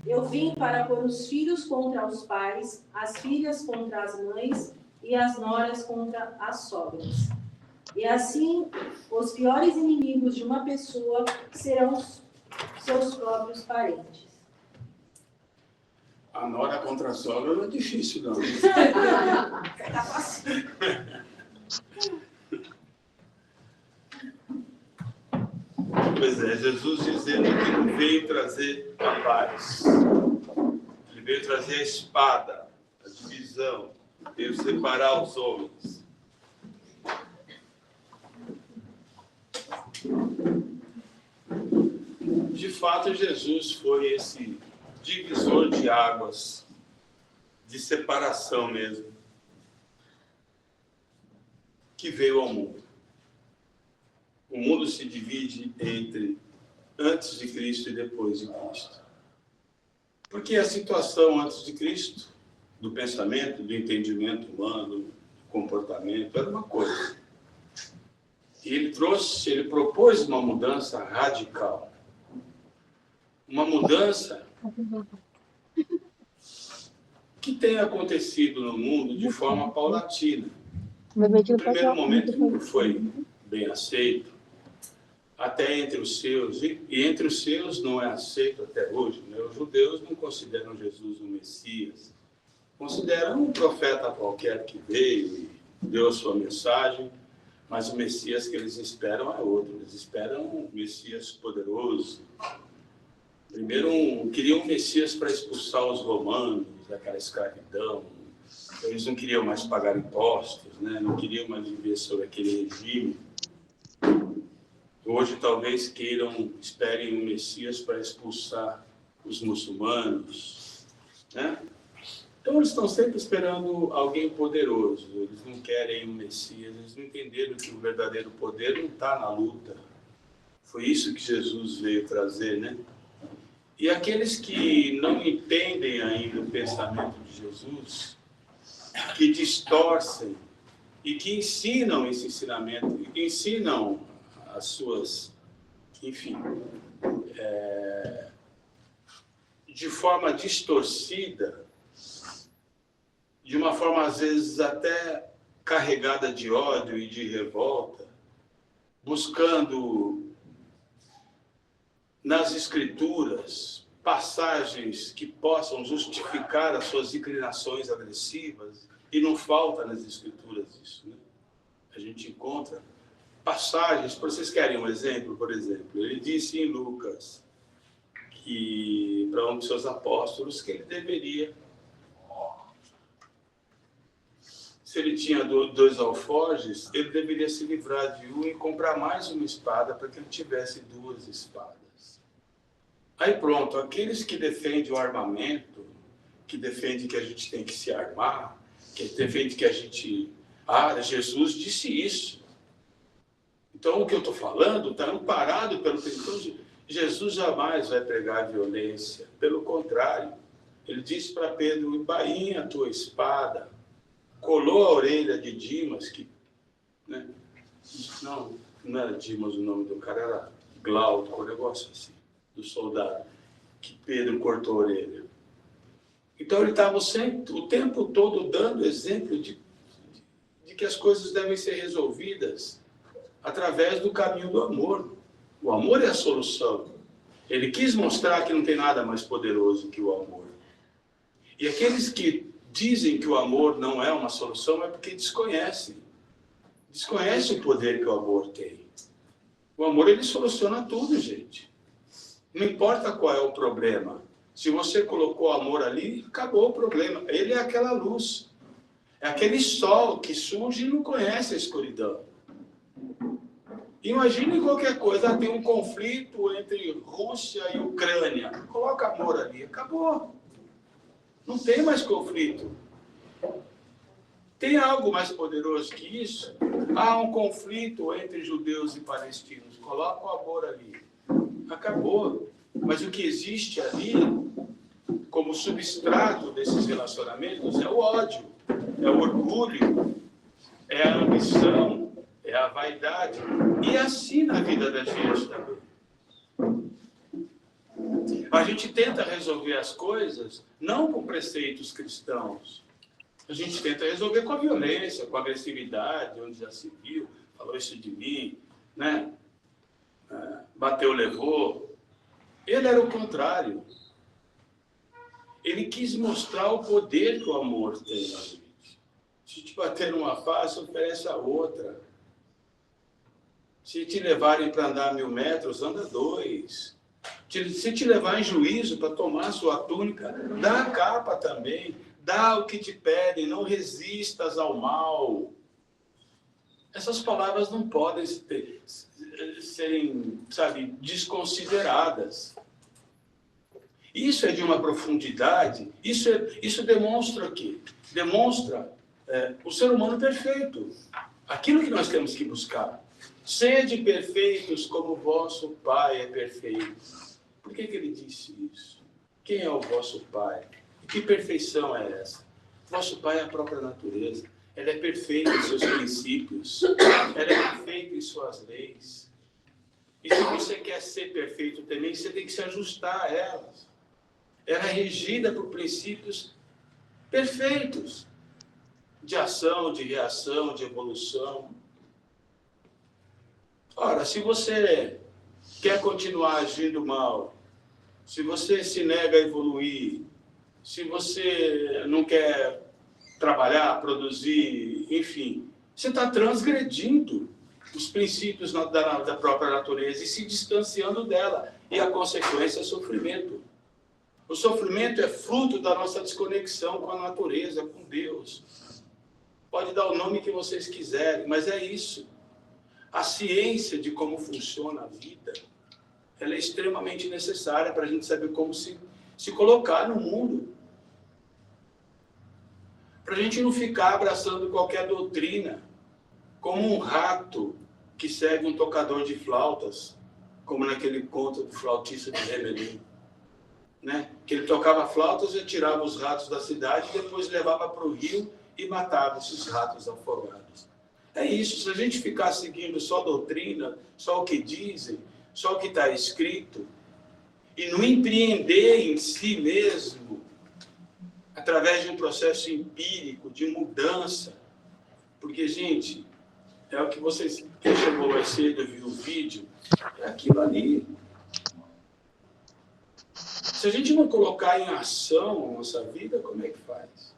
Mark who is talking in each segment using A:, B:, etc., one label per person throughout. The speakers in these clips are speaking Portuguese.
A: Eu vim para pôr os filhos contra os pais, as filhas contra as mães e as noras contra as sogras. E assim, os piores inimigos de uma pessoa serão seus próprios parentes.
B: A nora contra a sogra não é difícil, não.
A: Tá fácil.
C: Pois é, Jesus dizendo que não veio trazer a paz. Ele veio trazer a espada, a divisão, veio separar os homens. De fato, Jesus foi esse divisor de águas, de separação mesmo, que veio ao mundo. O mundo se divide entre antes de Cristo e depois de Cristo. Porque a situação antes de Cristo, do pensamento, do entendimento humano, do comportamento, era uma coisa. E ele propôs uma mudança radical. Uma mudança que tem acontecido no mundo de forma paulatina. No primeiro momento não foi bem aceito, até entre os seus, e entre os seus não é aceito até hoje, né? Os judeus não consideram Jesus um Messias, consideram um profeta qualquer que veio e deu a sua mensagem, mas o Messias que eles esperam é outro, eles esperam um Messias poderoso. Primeiro, queriam um Messias para expulsar os romanos daquela escravidão. Eles não queriam mais pagar impostos, né? Não queriam mais viver sob aquele regime. Hoje, talvez esperem um Messias para expulsar os muçulmanos, né? Então, eles estão sempre esperando alguém poderoso. Eles não querem um Messias, eles não entenderam que o verdadeiro poder não está na luta. Foi isso que Jesus veio trazer, né? E aqueles que não entendem ainda o pensamento de Jesus, que distorcem e que ensinam esse ensinamento, ensinam as suas, enfim, de forma distorcida, de uma forma às vezes até carregada de ódio e de revolta, buscando nas Escrituras passagens que possam justificar as suas inclinações agressivas, e não falta nas Escrituras isso, né? A gente encontra passagens, vocês querem um exemplo, por exemplo, ele disse em Lucas, que para um de seus apóstolos, que ele deveria, se ele tinha 2 alforjes, ele deveria se livrar de um e comprar mais uma espada para que ele tivesse 2 espadas. Aí pronto, aqueles que defendem o armamento, que defendem que a gente tem que se armar, que defendem que a gente... Jesus disse isso. Então, o que eu estou falando está amparado pelo... Então, Jesus jamais vai pregar violência. Pelo contrário, ele disse para Pedro, embainha a tua espada, colou a orelha de Dimas, que... Né? Não era Dimas o nome do cara, era Glauco, um negócio assim, do soldado, que Pedro cortou a orelha. Então, ele estava sempre, o tempo todo dando exemplo de que as coisas devem ser resolvidas através do caminho do amor. O amor é a solução. Ele quis mostrar que não tem nada mais poderoso que o amor. E aqueles que dizem que o amor não é uma solução é porque desconhecem. Desconhecem o poder que o amor tem. O amor, ele soluciona tudo, gente. Não importa qual é o problema. Se você colocou amor ali, acabou o problema. Ele é aquela luz. É aquele sol que surge e não conhece a escuridão. Imagine qualquer coisa, tem um conflito entre Rússia e Ucrânia. Coloca amor ali, acabou. Não tem mais conflito. Tem algo mais poderoso que isso? Há um conflito entre judeus e palestinos. Coloca o amor ali. Acabou. Mas o que existe ali, como substrato desses relacionamentos, é o ódio, é o orgulho, é a ambição, é a vaidade. E assim na vida da gente também. A gente tenta resolver as coisas não com preceitos cristãos. A gente tenta resolver com a violência, com a agressividade, onde já se viu, falou isso de mim, né? Bateu, levou. Ele era o contrário. Ele quis mostrar o poder que o amor tem na gente. Se te bater numa face, oferece a outra. Se te levarem para andar 1000 metros, anda 2. Se te levar em juízo para tomar a sua túnica, dá a capa também. Dá o que te pedem, não resistas ao mal. Essas palavras não podem serem, sabe, desconsideradas. Isso é de uma profundidade, isso demonstra o quê? Demonstra o ser humano perfeito. Aquilo que nós temos que buscar. Sede perfeitos como vosso Pai é perfeito. Por que ele disse isso? Quem é o vosso Pai? E que perfeição é essa? Vosso Pai é a própria natureza. Ela é perfeita em seus princípios. Ela é perfeita em suas leis. E se você quer ser perfeito também, você tem que se ajustar a elas. Ela é regida por princípios perfeitos. De ação, de reação, de evolução. Ora, se você quer continuar agindo mal, se você se nega a evoluir, se você não quer trabalhar, produzir, enfim, você está transgredindo os princípios da própria natureza e se distanciando dela. E a consequência é sofrimento. O sofrimento é fruto da nossa desconexão com a natureza, com Deus. Pode dar o nome que vocês quiserem, mas é isso. A ciência de como funciona a vida, ela é extremamente necessária para a gente saber como se colocar no mundo. Para a gente não ficar abraçando qualquer doutrina, como um rato que segue um tocador de flautas, como naquele conto do flautista de Hamelin, né? Que ele tocava flautas e tirava os ratos da cidade e depois levava para o rio e matava esses ratos afogados. É isso, se a gente ficar seguindo só doutrina, só o que dizem, só o que está escrito, e não empreender em si mesmo, através de um processo empírico, de mudança, porque, gente, é o que vocês, quem chegou mais cedo e viu o vídeo, é aquilo ali. Se a gente não colocar em ação a nossa vida, como é que faz?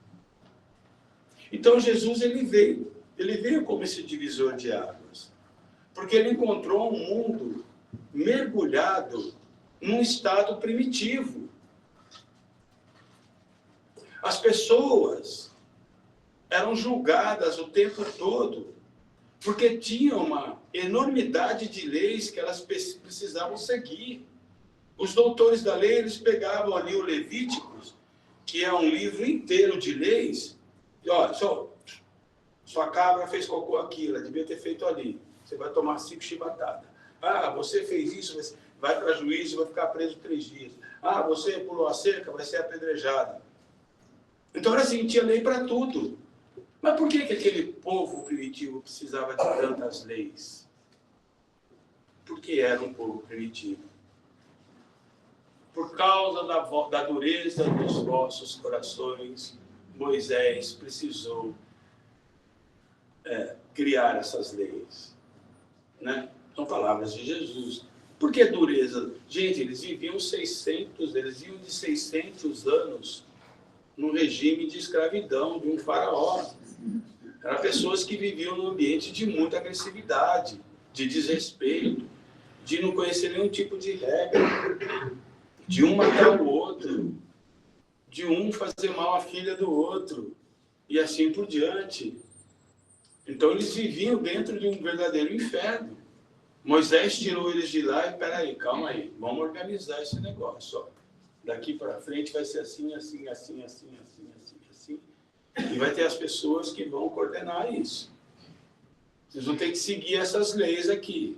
C: Então, Jesus, ele veio como esse divisor de águas, porque ele encontrou um mundo mergulhado num estado primitivo. As pessoas eram julgadas o tempo todo, porque tinham uma enormidade de leis que elas precisavam seguir. Os doutores da lei, eles pegavam ali o Levíticos, que é um livro inteiro de leis, e olha, sua cabra fez cocô aqui, ela devia ter feito ali. Você vai tomar 5 chibatadas. Ah, você fez isso, vai para juízo, vai ficar preso 3 dias. Ah, você pulou a cerca, vai ser apedrejado. Então era assim, tinha lei para tudo. Mas por que aquele povo primitivo precisava de tantas leis? Porque era um povo primitivo. Por causa da dureza dos vossos corações, Moisés precisou criar essas leis, né? São palavras de Jesus. Por que dureza? Gente, eles viviam eles iam de 600 anos no regime de escravidão de um faraó. Eram pessoas que viviam num ambiente de muita agressividade, de desrespeito, de não conhecer nenhum tipo de regra, de um matar o outro, de um fazer mal à filha do outro, e assim por diante. Então, eles viviam dentro de um verdadeiro inferno. Moisés tirou eles de lá e, peraí, calma aí, vamos organizar esse negócio. Ó. Daqui para frente vai ser assim, assim, assim, assim, assim, assim, assim. E vai ter as pessoas que vão coordenar isso. Vocês vão ter que seguir essas leis aqui.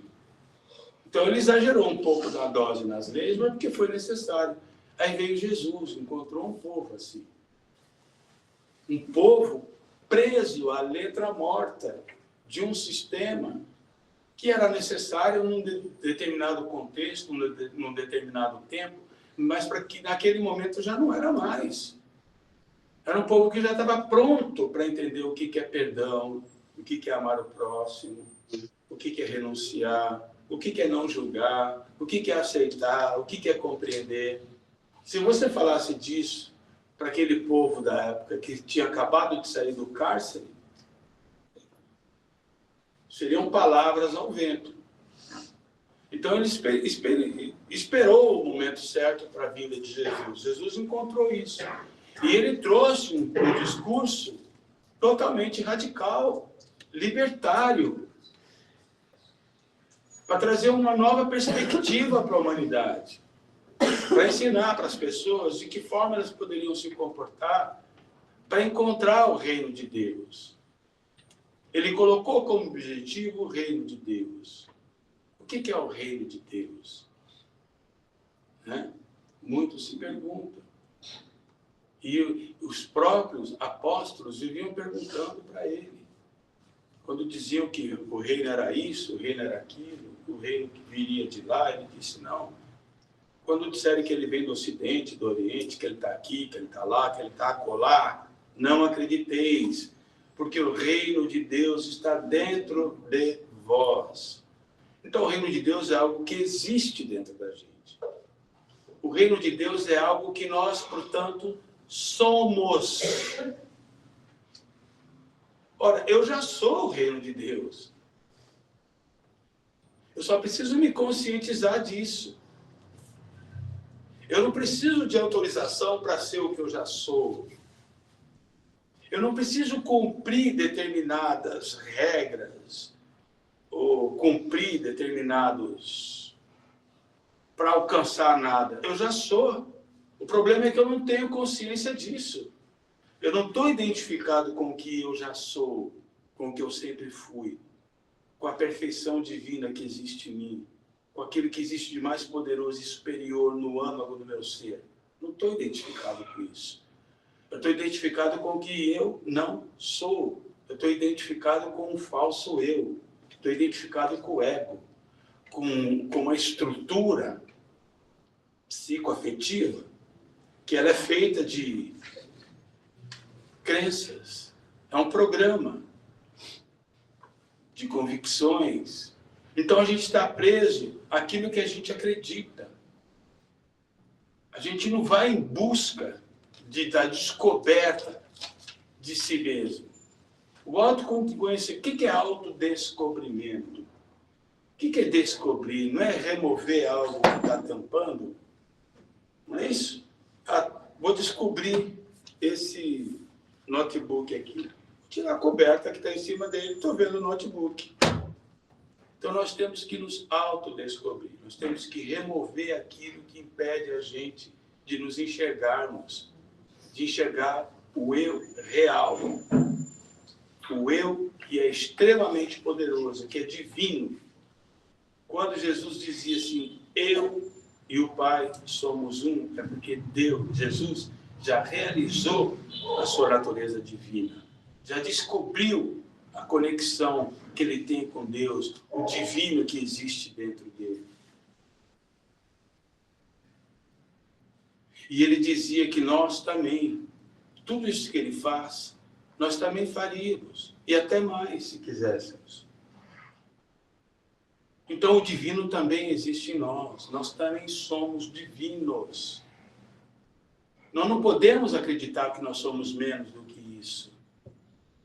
C: Então, ele exagerou um pouco da dose nas leis, mas porque foi necessário. Aí veio Jesus, encontrou um povo assim. Um povo preso à letra morta de um sistema que era necessário num determinado contexto, num determinado tempo, mas para que naquele momento já não era mais. Era um povo que já estava pronto para entender o que é perdão, o que é amar o próximo, o que é renunciar, o que é não julgar, o que é aceitar, o que é compreender. Se você falasse disso para aquele povo da época que tinha acabado de sair do cárcere, seriam palavras ao vento. Então ele esperou o momento certo para a vinda de Jesus. Jesus encontrou isso. E ele trouxe um discurso totalmente radical, libertário, para trazer uma nova perspectiva para a humanidade, para ensinar para as pessoas de que forma elas poderiam se comportar para encontrar o reino de Deus. Ele colocou como objetivo o reino de Deus. O que é o reino de Deus? Né? Muitos se perguntam. E os próprios apóstolos viviam perguntando para ele. Quando diziam que o reino era isso, o reino era aquilo, o reino que viria de lá, ele disse não. Quando disserem que ele vem do Ocidente, do Oriente, que ele está aqui, que ele está lá, que ele está acolá, não acrediteis, porque o reino de Deus está dentro de vós. Então, o reino de Deus é algo que existe dentro da gente. O reino de Deus é algo que nós, portanto, somos. Ora, eu já sou o reino de Deus. Eu só preciso me conscientizar disso. Eu não preciso de autorização para ser o que eu já sou. Eu não preciso cumprir determinadas regras ou cumprir determinados para alcançar nada. Eu já sou. O problema é que eu não tenho consciência disso. Eu não estou identificado com o que eu já sou, com o que eu sempre fui, com a perfeição divina que existe em mim, com aquilo que existe de mais poderoso e superior no âmago do meu ser. Não estou identificado com isso. Eu estou identificado com o que eu não sou. Eu estou identificado com um falso eu. Estou identificado com o ego, com uma estrutura psicoafetiva, que ela é feita de crenças. É um programa de convicções. Então a gente está preso àquilo que a gente acredita. A gente não vai em busca da descoberta de si mesmo. O autoconhecimento, o que é autodescobrimento? O que é descobrir? Não é remover algo que está tampando? Não é isso? Vou descobrir esse notebook aqui. Vou tirar a coberta que está em cima dele, estou vendo o notebook. Então nós temos que nos autodescobrir. Nós temos que remover aquilo que impede a gente de nos enxergarmos, de enxergar o eu real. O eu que é extremamente poderoso, que é divino. Quando Jesus dizia assim, eu e o Pai somos um, é porque Deus, Jesus, já realizou a sua natureza divina. Já descobriu a conexão que ele tem com Deus, o divino que existe dentro dele. E ele dizia que nós também, tudo isso que ele faz, nós também faríamos, e até mais, se quiséssemos. Então, o divino também existe em nós. Nós também somos divinos. Nós não podemos acreditar que nós somos menos do que isso.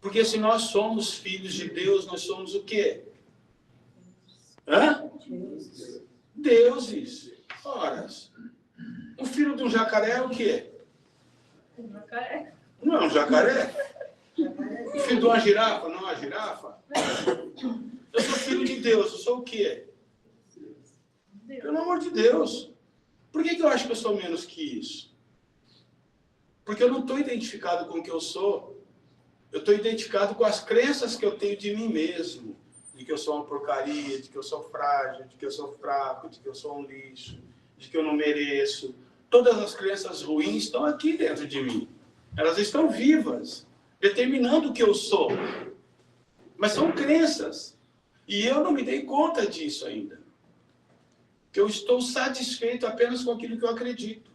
C: Porque se nós somos filhos de Deus, nós somos o quê? Hã? Deuses. Ora, um filho de um jacaré é o quê?
D: Um jacaré.
C: Não é um jacaré? O filho de uma girafa não é uma girafa? Eu sou filho de Deus, eu sou o quê?
D: Deus.
C: Pelo amor de Deus. Por que eu acho que eu sou menos que isso? Porque eu não estou identificado com o que eu sou. Eu estou identificado com as crenças que eu tenho de mim mesmo. De que eu sou uma porcaria, de que eu sou frágil, de que eu sou fraco, de que eu sou um lixo, de que eu não mereço. Todas as crenças ruins estão aqui dentro de mim. Elas estão vivas, determinando o que eu sou. Mas são crenças. E eu não me dei conta disso ainda. que eu estou satisfeito apenas com aquilo que eu acredito.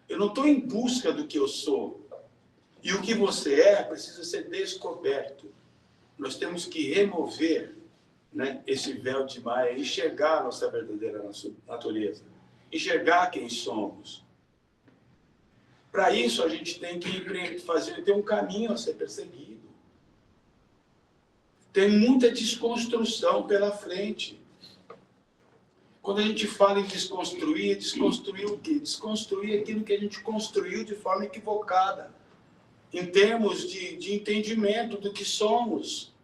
C: Eu não estou em busca do que eu sou. E o que você é precisa ser descoberto. Nós temos que remover, né, esse véu de Maia, enxergar a nossa verdadeira natureza, enxergar quem somos. Para isso, a gente tem que ter um caminho a ser perseguido. Tem muita desconstrução pela frente. Quando a gente fala em desconstruir, desconstruir o quê? Desconstruir aquilo que a gente construiu de forma equivocada, em termos de entendimento do que somos.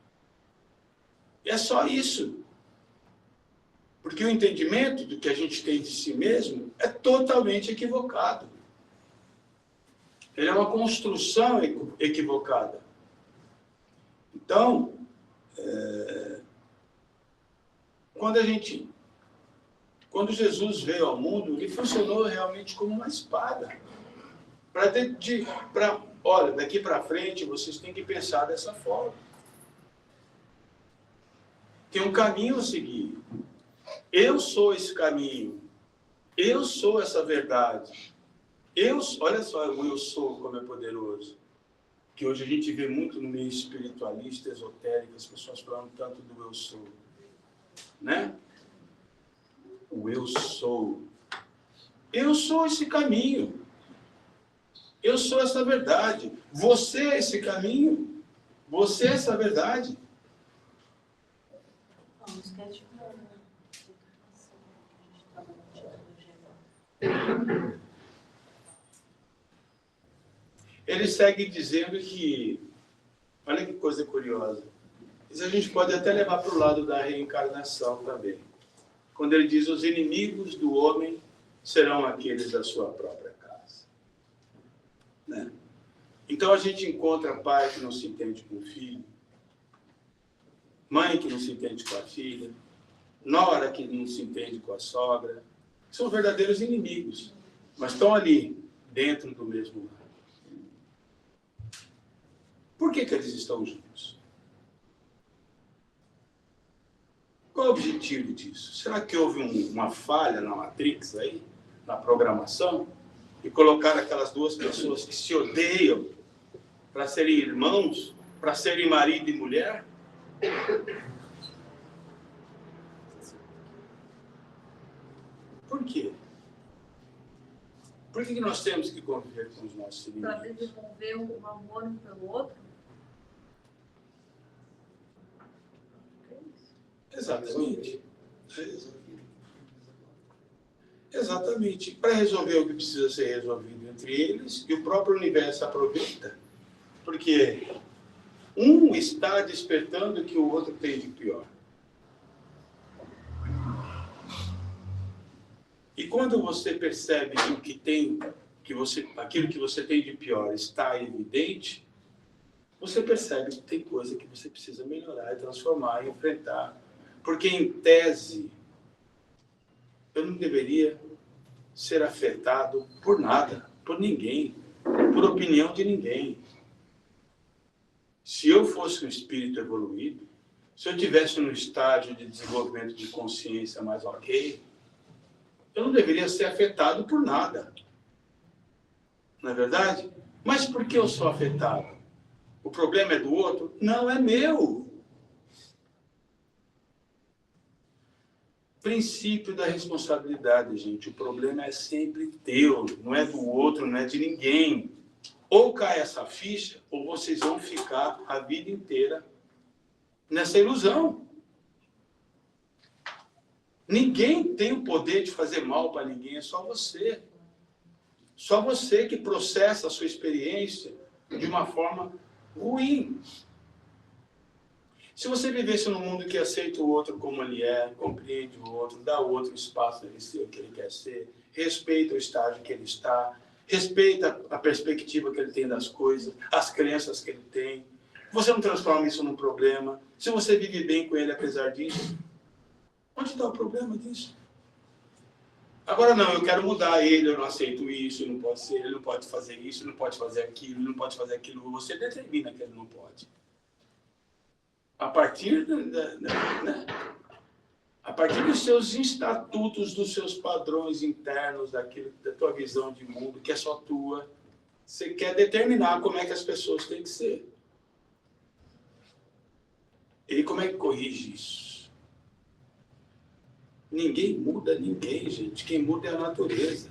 C: E é só isso. Porque o entendimento do que a gente tem de si mesmo é totalmente equivocado. Ele é uma construção equivocada. Então, quando Jesus veio ao mundo, ele funcionou realmente como uma espada. Olha, daqui para frente, vocês têm que pensar dessa forma. Tem um caminho a seguir. Eu sou esse caminho. Eu sou essa verdade. Olha só o eu sou como é poderoso. Que hoje a gente vê muito no meio espiritualista, esotérico, as pessoas falando tanto do eu sou. Né? O eu sou. Eu sou esse caminho. Eu sou essa verdade. Você é esse caminho. Você é essa verdade.
A: Não esquece de falar.
C: Ele segue dizendo que, olha que coisa curiosa, isso a gente pode até levar para o lado da reencarnação também. Quando ele diz, os inimigos do homem serão aqueles da sua própria casa. Né? Então a gente encontra pai que não se entende com o filho, mãe que não se entende com a filha, nora que não se entende com a sogra. São verdadeiros inimigos, mas estão ali, dentro do mesmo lar. Por que eles estão juntos? Qual é o objetivo disso? Será que houve uma falha na Matrix aí, na programação, e colocaram aquelas duas pessoas que se odeiam para serem irmãos, para serem marido e mulher? Por quê? Por que nós temos que conviver com os nossos inimigos?
D: Para desenvolver um amor um pelo outro?
C: Exatamente. Exatamente. Para resolver o que precisa ser resolvido entre eles, e o próprio universo aproveita, porque um está despertando o que o outro tem de pior. E quando você percebe que aquilo que você tem de pior está evidente, você percebe que tem coisa que você precisa melhorar, transformar e enfrentar. Porque, em tese, eu não deveria ser afetado por nada, por ninguém, por opinião de ninguém. Se eu fosse um espírito evoluído, se eu tivesse um estágio de desenvolvimento de consciência mais ok, eu não deveria ser afetado por nada. Não é verdade? Mas por que eu sou afetado? O problema é do outro? Não, é meu. Princípio da responsabilidade, gente. O problema é sempre teu, não é do outro, não é de ninguém. Ou cai essa ficha, ou vocês vão ficar a vida inteira nessa ilusão. Ninguém tem o poder de fazer mal para ninguém, é só você. Só você que processa a sua experiência de uma forma ruim. Se você vivesse num mundo que aceita o outro como ele é, compreende o outro, dá ao outro espaço de ele ser o que ele quer ser, respeita o estágio que ele está, respeita a perspectiva que ele tem das coisas, as crenças que ele tem, você não transforma isso num problema, se você vive bem com ele apesar disso, onde está o problema disso? Agora não, eu quero mudar ele, eu não aceito isso, não pode ser, ele não pode fazer isso, não pode fazer aquilo, não pode fazer aquilo, você determina que ele não pode. A partir A partir dos seus estatutos, dos seus padrões internos, daquilo, da tua visão de mundo, que é só tua, você quer determinar como é que as pessoas têm que ser. E como é que corrige isso? Ninguém muda ninguém, gente. Quem muda é a natureza.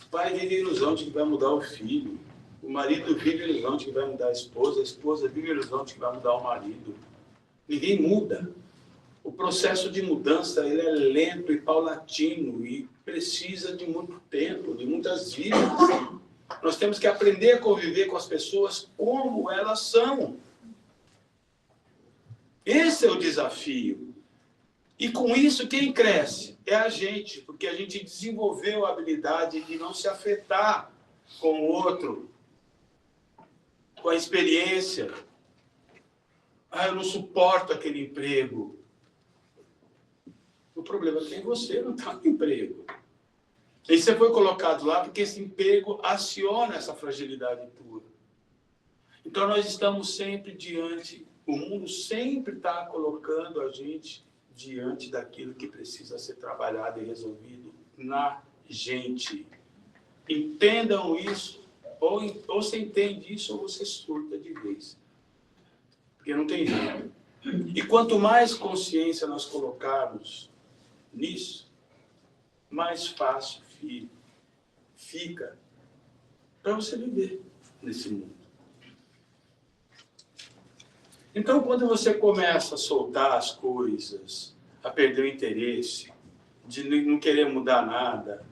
C: O pai vive a ilusão de que vai mudar o filho. O marido vive a ilusão de que vai mudar a esposa vive a ilusão de que vai mudar o marido. Ninguém muda. O processo de mudança ele é lento e paulatino e precisa de muito tempo, de muitas vidas. Nós temos que aprender a conviver com as pessoas como elas são. Esse é o desafio. E com isso, quem cresce é a gente, porque a gente desenvolveu a habilidade de não se afetar com o outro, com a experiência. Eu não suporto aquele emprego. O problema é que você não está no emprego. E você foi colocado lá porque esse emprego aciona essa fragilidade tua. Então nós estamos sempre diante, o mundo sempre está colocando a gente diante daquilo que precisa ser trabalhado e resolvido na gente. Entendam isso, ou você entende isso ou você surta de vez. Porque não tem jeito. E quanto mais consciência nós colocarmos nisso, mais fácil fica para você viver nesse mundo. Então, quando você começa a soltar as coisas, a perder o interesse, de não querer mudar nada,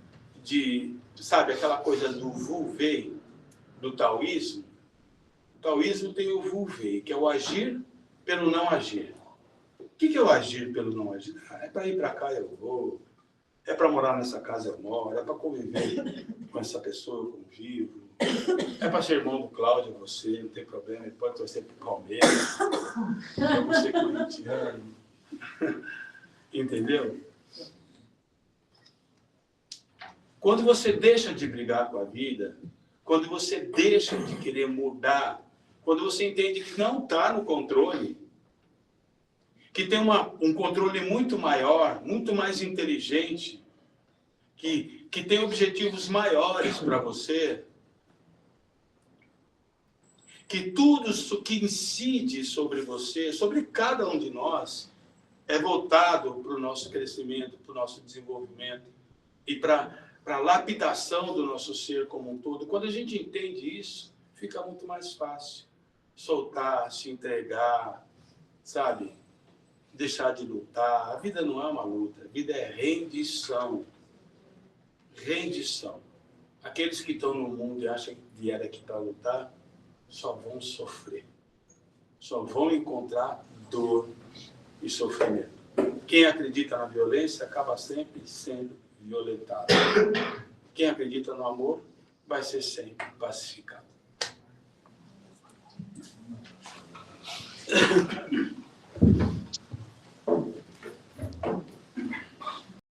C: de, sabe, aquela coisa do vu-vei, do taoísmo. O taoísmo tem o vu-vei, que é o agir pelo não agir. O que é o agir pelo não agir? É para ir para cá, eu vou. É para morar nessa casa, eu moro. É para conviver com essa pessoa, eu convivo. É para ser irmão do Cláudio, você, não tem problema. Ele pode torcer para o Palmeiras. É você corintiano. Entendeu? Quando você deixa de brigar com a vida, quando você deixa de querer mudar, quando você entende que não está no controle, que tem um controle muito maior, muito mais inteligente, que tem objetivos maiores para você, que tudo que incide sobre você, sobre cada um de nós, é voltado para o nosso crescimento, para o nosso desenvolvimento e para a lapidação do nosso ser como um todo. Quando a gente entende isso, fica muito mais fácil soltar, se entregar, sabe? Deixar de lutar. A vida não é uma luta, a vida é rendição. Rendição. Aqueles que estão no mundo e acham que vieram aqui para lutar, só vão sofrer. Só vão encontrar dor e sofrimento. Quem acredita na violência acaba sempre sendo violentado. Quem acredita no amor vai ser sempre pacificado.